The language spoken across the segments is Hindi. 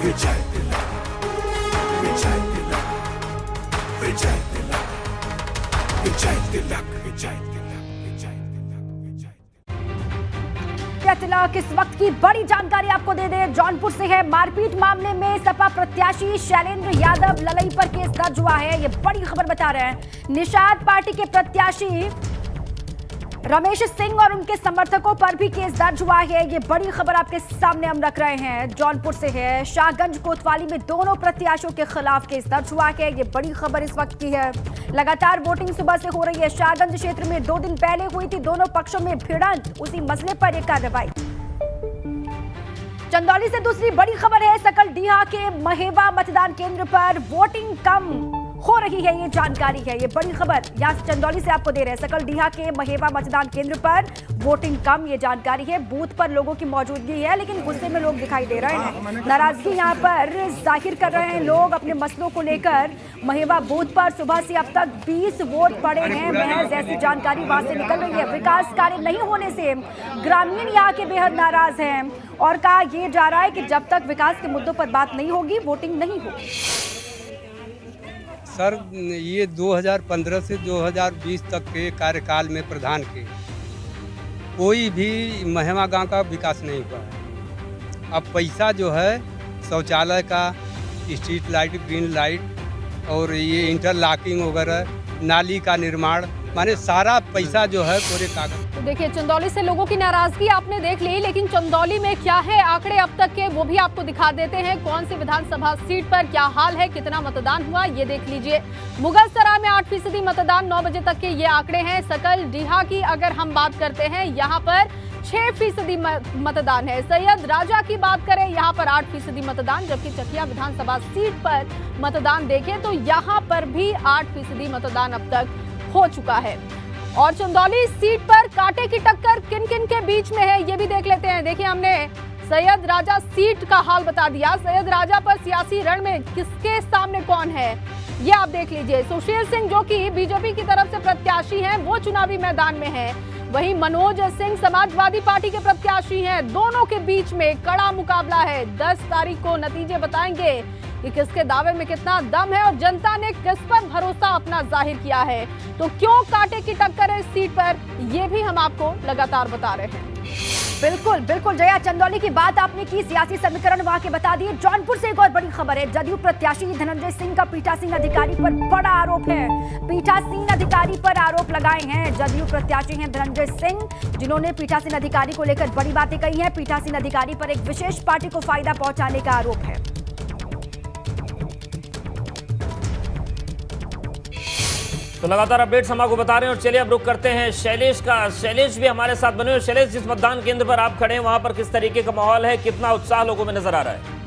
विजय तिलक, विजय तिलक, विजय तिलक, विजय तिलक, विजय तिलक, विजय तिलक। तिलक इस वक्त की बड़ी जानकारी आपको दे दे, जौनपुर से है। मारपीट मामले में सपा प्रत्याशी शैलेंद्र यादव ललई पर केस दर्ज हुआ है, ये बड़ी खबर बता रहे हैं। निषाद पार्टी के प्रत्याशी रमेश सिंह और उनके समर्थकों पर भी केस दर्ज हुआ है, ये बड़ी खबर आपके सामने हम रख रहे हैं। जौनपुर से है। शाहगंज कोतवाली में दोनों प्रत्याशियों के खिलाफ केस दर्ज हुआ है, ये बड़ी खबर इस वक्त की है। लगातार वोटिंग सुबह से हो रही है। शाहगंज क्षेत्र में 2 दिन पहले हुई थी दोनों पक्षों में भिड़ंत, उसी मसले पर यह कार्रवाई। चंदौली से दूसरी बड़ी खबर है। सकलडीहा के महेवा मतदान केंद्र पर वोटिंग कम हो रही है, ये जानकारी है, ये बड़ी खबर यहाँ चंदौली से आपको दे रहे हैं। सकलडीहा के महेवा मतदान केंद्र पर वोटिंग कम, ये जानकारी है। बूथ पर लोगों की मौजूदगी है, लेकिन गुस्से में लोग दिखाई दे रहे हैं। नाराजगी यहाँ पर जाहिर कर रहे हैं लोग अपने मसलों को लेकर। महेवा बूथ पर सुबह से अब तक 20 वोट पड़े हैं महज, ऐसी जानकारी वहां से निकल रही है। विकास कार्य नहीं होने से ग्रामीण यहाँ के बेहद नाराज हैं और कहा यह जा रहा है कि जब तक विकास के मुद्दों पर बात नहीं होगी वोटिंग नहीं होगी। सर, ये 2015 से 2020 तक के कार्यकाल में प्रधान के कोई भी महेवा गांव का विकास नहीं हुआ है। अब पैसा जो है शौचालय का, स्ट्रीट लाइट, ग्रीन लाइट और ये इंटरलॉकिंग वगैरह, नाली का निर्माण, माने सारा पैसा जो है कोरे कागज। तो देखिए, चंदौली से लोगों की नाराजगी आपने देख ली, लेकिन चंदौली में क्या है आंकड़े अब तक के, वो भी आपको दिखा देते हैं। कौन सी विधानसभा सीट पर क्या हाल है, कितना मतदान हुआ, ये देख लीजिए। मुगलसराय में 8% मतदान, 9 बजे तक के ये आंकड़े हैं। सकलडीहा की अगर हम बात करते हैं, यहाँ पर 6% मतदान है। सैयद राजा की बात करें, यहाँ पर 8% मतदान, जबकि चकिया विधानसभा सीट पर मतदान देखें तो यहाँ पर भी 8% मतदान अब तक हो चुका है। और चंदौली सीट पर कांटे की टक्कर किन किन के बीच में है, ये भी देख लेते हैं। देखिए, हमने सैयद राजा सीट का हाल बता दिया। सैयद राजा पर सियासी रण में किसके सामने कौन है, ये आप देख लीजिए। सुशील सिंह जो कि बीजेपी की तरफ से प्रत्याशी हैं, वो चुनावी मैदान में है। वहीं मनोज सिंह समाजवादी पार्टी के प्रत्याशी हैं। दोनों के बीच में कड़ा मुकाबला है। 10 तारीख को नतीजे बताएंगे कि किसके दावे में कितना दम है और जनता ने किस पर भरोसा अपना जाहिर किया है। तो क्यों कांटे की टक्कर है इस सीट पर, ये भी हम आपको लगातार बता रहे हैं। बिल्कुल बिल्कुल जया, चंदौली की बात आपने की, सियासी समीकरण वहां के बता दिए। जौनपुर से एक और बड़ी खबर है। जदयू प्रत्याशी धनंजय सिंह का पीठासीन अधिकारी पर बड़ा आरोप है। पीठासीन अधिकारी पर आरोप लगाए हैं। जदयू प्रत्याशी हैं धनंजय सिंह, जिन्होंने पीठासीन अधिकारी को लेकर बड़ी बातें कही हैं। पीठासीन अधिकारी पर एक विशेष पार्टी को फायदा पहुंचाने का आरोप है। तो लगातार अपडेट्स हम आपको बता रहे हैं और चलिए अब रुक करते हैं शैलेश का। शैलेश भी हमारे साथ बने हुए। शैलेश, जिस मतदान केंद्र पर आप खड़े हैं वहां पर किस तरीके का माहौल है, कितना उत्साह लोगों में नजर आ रहा है?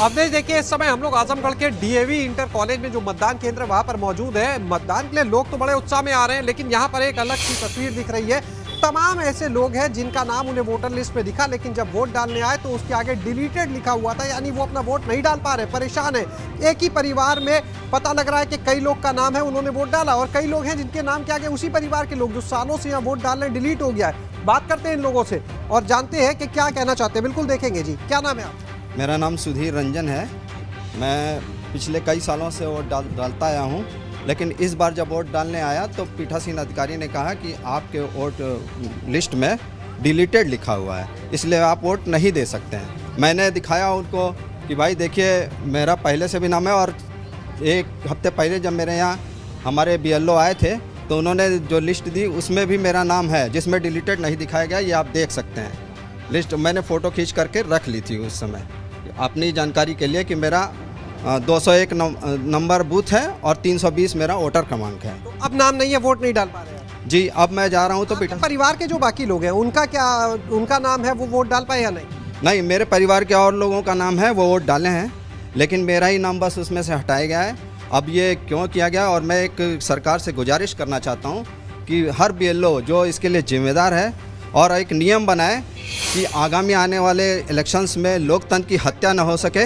अवधेश, देखिए, इस समय हम लोग आजमगढ़ के डीएवी इंटर कॉलेज में जो मतदान केंद्र वहां पर मौजूद है। मतदान के लिए लोग तो बड़े उत्साह में आ रहे हैं, लेकिन यहाँ पर एक अलग सी तस्वीर दिख रही है। तमाम ऐसे लोग हैं जिनका नाम उन्हें वोटर लिस्ट में दिखा, लेकिन जब वोट डालने आए तो उसके आगे डिलीटेड लिखा हुआ था, यानी वो अपना वोट नहीं डाल पा रहे, परेशान है। एक ही परिवार में पता लग रहा है कि कई लोग का नाम है, उन्होंने वोट डाला, और कई लोग हैं जिनके नाम के आगे उसी परिवार के लोग जो सालों से यहाँ वोट डालने डिलीट हो गया है। बात करते हैं इन लोगों से और जानते हैं कि क्या कहना चाहते हैं। बिल्कुल देखेंगे जी। क्या नाम है आप? मेरा नाम सुधीर रंजन है। मैं पिछले कई सालों से वोट डालता आया हूँ, लेकिन इस बार जब वोट डालने आया तो पीठासीन अधिकारी ने कहा कि आपके वोट लिस्ट में डिलीटेड लिखा हुआ है, इसलिए आप वोट नहीं दे सकते हैं। मैंने दिखाया उनको कि भाई देखिए, मेरा पहले से भी नाम है, और एक हफ्ते पहले जब मेरे यहाँ हमारे BLO आए थे तो उन्होंने जो लिस्ट दी उसमें भी मेरा नाम है, जिसमें डिलीटेड नहीं दिखाया गया। ये आप देख सकते हैं लिस्ट, मैंने फ़ोटो खींच करके रख ली थी उस समय अपनी जानकारी के लिए कि मेरा 201 नंबर बूथ है और 320 मेरा वोटर क्रमांक है। तो अब नाम नहीं है, वोट नहीं डाल पा रहे हैं जी। अब मैं जा रहा हूँ तो परिवार के जो बाकी लोग हैं उनका क्या, उनका नाम है, वो वोट डाल पाए या नहीं? नहीं, मेरे परिवार के और लोगों का नाम है, वो वोट डाले हैं, लेकिन मेरा ही नाम बस उसमें से हटाया गया है। अब ये क्यों किया गया, और मैं एक सरकार से गुजारिश करना चाहता हूँ कि हर BLO जो इसके लिए जिम्मेदार है और एक नियम बनाए कि आगामी आने वाले इलेक्शंस में लोकतंत्र की हत्या न हो सके।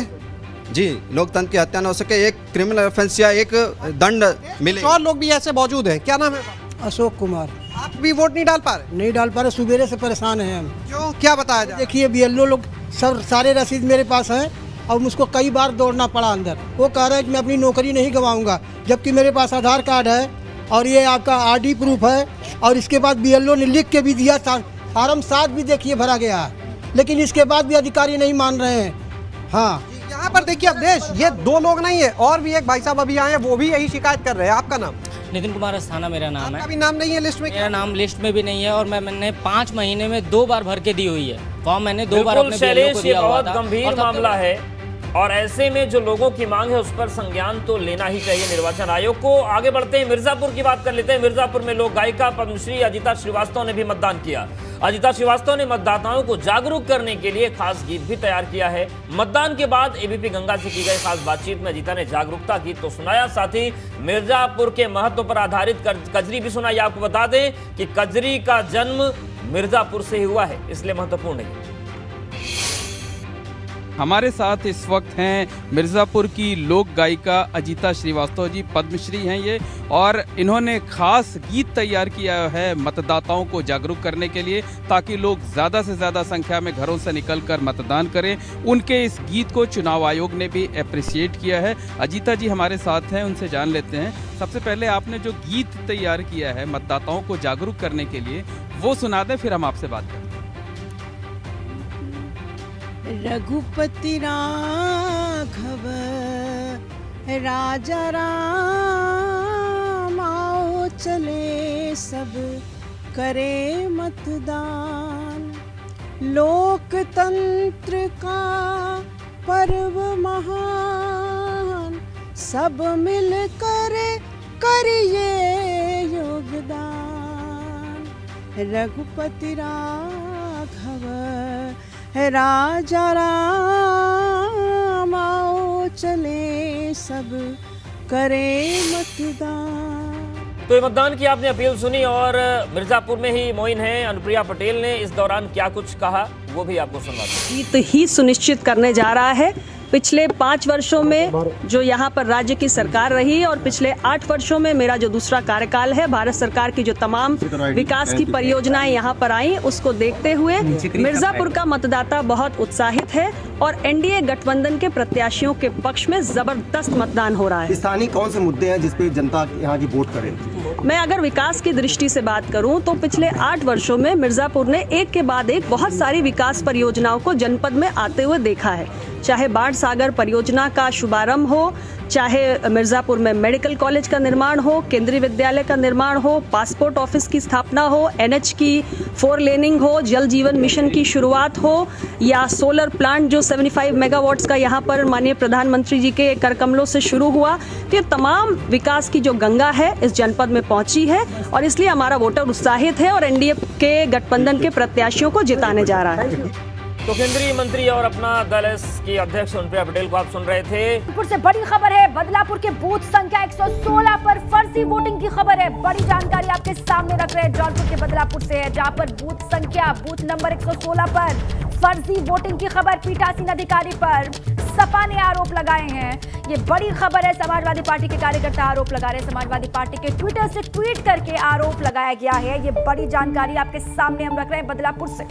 जी, लोकतंत्र की हत्या न हो सके, एक क्रिमिनल ऑफेंस या एक दंड मिले। और लोग भी ऐसे मौजूद हैं। क्या नाम है? अशोक कुमार। आप भी वोट नहीं डाल पा रहे? नहीं डाल पा रहे, सुबेरे से परेशान हैं हम। क्यों, क्या बताया जाए? देखिए बीएलओ लोग सब सारे रसीद मेरे पास हैं और मुझको कई बार दौड़ना पड़ा अंदर। वो कह रहे हैं कि मैं अपनी नौकरी नहीं गंवाऊंगा, जबकि मेरे पास आधार कार्ड है और ये आपका आरडी प्रूफ है। और इसके बाद बीएलओ ने लिख के भी दिया, फार्म 7 भी देखिए भरा गया है, लेकिन इसके बाद भी अधिकारी नहीं मान रहे हैं। हाँ, यहाँ पर देखिए अवधेश, ये 2 लोग नहीं है, और भी एक भाई साहब अभी आए हैं, वो भी यही शिकायत कर रहे हैं। आपका नाम? नितिन कुमार अस्थाना मेरा नाम आपका है। भी नाम नहीं है लिस्ट में? मेरा नाम लिस्ट में भी नहीं है और मैंने 5 महीने में 2 बार भर के दी हुई है फॉर्म। मैंने 2 बार बिल्कुल अपने बीएलओ को शैलेश, ये दिया हुआ बहुत था। गंभीर मामला है और ऐसे में जो लोगों की मांग है उस पर संज्ञान तो लेना ही चाहिए निर्वाचन आयोग को। आगे बढ़ते हैं, मिर्जापुर की बात कर लेते हैं। मिर्जापुर में लोक गायिका पद्मश्री अजिता श्रीवास्तव ने भी मतदान किया। अजिता श्रीवास्तव ने मतदाताओं को जागरूक करने के लिए खास गीत भी तैयार किया है। मतदान के बाद एबीपी गंगा से की गई खास बातचीत में अजिता ने जागरूकता गीत तो सुनाया, साथ ही मिर्जापुर के महत्व पर आधारित कजरी भी सुनाई। आपको बता दें कि कजरी का जन्म मिर्जापुर से ही हुआ है, इसलिए महत्वपूर्ण है। हमारे साथ इस वक्त हैं मिर्ज़ापुर की लोक गायिका अजिता श्रीवास्तव जी, पद्मश्री हैं ये, और इन्होंने खास गीत तैयार किया है मतदाताओं को जागरूक करने के लिए, ताकि लोग ज़्यादा से ज़्यादा संख्या में घरों से निकलकर मतदान करें। उनके इस गीत को चुनाव आयोग ने भी अप्रिशिएट किया है। अजिता जी हमारे साथ हैं, उनसे जान लेते हैं। सबसे पहले आपने जो गीत तैयार किया है मतदाताओं को जागरूक करने के लिए, वो सुना दें, फिर हम आपसे बात करें। रघुपति राघव राजा राम, आओ चले सब करे मतदान। लोकतंत्र का पर्व महान, सब मिल कर करिए योगदान। रघुपति राघव राजा राम, आओ चले सब करे मतदान। तो ये मतदान की आपने अपील सुनी और मिर्जापुर में ही मोइन है अनुप्रिया पटेल ने इस दौरान क्या कुछ कहा वो भी आपको सुनवाते हैं। जीत ही सुनिश्चित करने जा रहा है। पिछले 5 वर्षों में जो यहाँ पर राज्य की सरकार रही और पिछले 8 वर्षों में मेरा जो दूसरा कार्यकाल है, भारत सरकार की जो तमाम विकास की परियोजनाएं यहाँ पर आई, उसको देखते हुए मिर्जापुर का मतदाता बहुत उत्साहित है और एनडीए गठबंधन के प्रत्याशियों के पक्ष में जबरदस्त मतदान हो रहा है। स्थानीय कौन से मुद्दे हैं जिसपे जनता यहाँ की वोट करे? मैं अगर विकास की दृष्टि से बात करूं तो पिछले 8 वर्षों में मिर्जापुर ने एक के बाद एक बहुत सारी विकास परियोजनाओं को जनपद में आते हुए देखा है। चाहे बाढ़ सागर परियोजना का शुभारंभ हो, चाहे मिर्जापुर में मेडिकल कॉलेज का निर्माण हो, केंद्रीय विद्यालय का निर्माण हो, पासपोर्ट ऑफिस की स्थापना हो, एनएच की 4 लेनिंग हो, जल जीवन मिशन की शुरुआत हो, या सोलर प्लांट जो 75 मेगावाट्स का यहाँ पर माननीय प्रधानमंत्री जी के करकमलों से शुरू हुआ। तो ये तमाम विकास की जो गंगा है इस जनपद में पहुंची है और इसलिए हमारा वोटर उत्साहित है और एनडीए के गठबंधन के प्रत्याशियों को जिताने जा रहा है। तो केंद्रीय मंत्री और अपना दल की अध्यक्ष अनुप्रिया पटेल को आप सुन रहे थे। जौनपुर से बड़ी खबर है, बदलापुर के बूथ संख्या 116 पर फर्जी वोटिंग की खबर है। बड़ी जानकारी आपके सामने रख रहे हैं, जौनपुर के बदलापुर से है, जहां पर बूथ नंबर 116 पर फर्जी वोटिंग की खबर पीठासीन अधिकारी पर सपा ने आरोप लगाए हैं। ये बड़ी खबर है, समाजवादी पार्टी के कार्यकर्ता आरोप लगा रहे हैं। समाजवादी पार्टी के ट्विटर से ट्वीट करके आरोप लगाया गया है। ये बड़ी जानकारी आपके सामने हम रख रहे हैं बदलापुर से।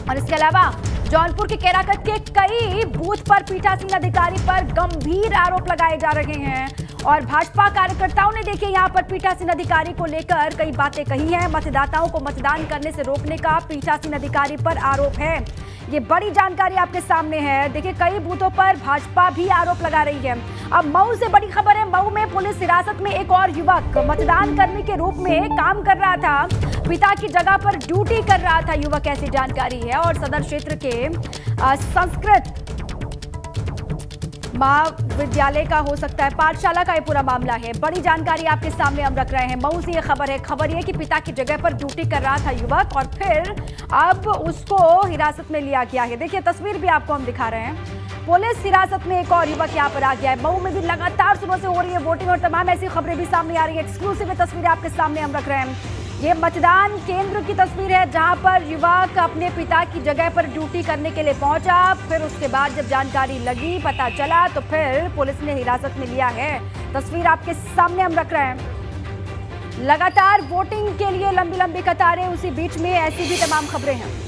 और इसके अलावा जौनपुर के केराकत के कई बूथ पर पीठासीन अधिकारी पर गंभीर आरोप लगाए जा रहे हैं और भाजपा कार्यकर्ताओं ने देखिए यहाँ पर पीठासीन अधिकारी को लेकर कई बातें कही हैं। मतदाताओं को मतदान करने से रोकने का पीठासीन अधिकारी पर आरोप है। ये बड़ी जानकारी आपके सामने है। देखिए कई बूथों पर भाजपा भी आरोप लगा रही है। अब मऊ से बड़ी खबर है, मऊ में पुलिस हिरासत में एक और युवक मतदान कर्मी के रूप में काम कर रहा था, पिता की जगह पर ड्यूटी कर रहा था युवक, ऐसी जानकारी है। और सदर क्षेत्र के संस्कृत महाविद्यालय का हो सकता है पाठशाला का ये पूरा मामला है। बड़ी जानकारी आपके सामने हम रख रहे हैं। मऊ से ये खबर है कि पिता की जगह पर ड्यूटी कर रहा था युवक और फिर अब उसको हिरासत में लिया गया है। देखिए तस्वीर भी आपको हम दिखा रहे हैं। पुलिस हिरासत में एक और युवक यहाँ पर आ गया है। मऊ में भी लगातार सुबह से हो रही है वोटिंग और तमाम ऐसी खबरें भी सामने आ रही है। एक्सक्लूसिव तस्वीरें आपके सामने हम रख रहे हैं। ये मतदान केंद्र की तस्वीर है जहां पर युवक अपने पिता की जगह पर ड्यूटी करने के लिए पहुंचा। फिर उसके बाद जब जानकारी लगी, पता चला, तो फिर पुलिस ने हिरासत में लिया है। तस्वीर आपके सामने हम रख रहे हैं। लगातार वोटिंग के लिए लंबी लंबी कतारें, उसी बीच में ऐसी भी तमाम खबरें हैं।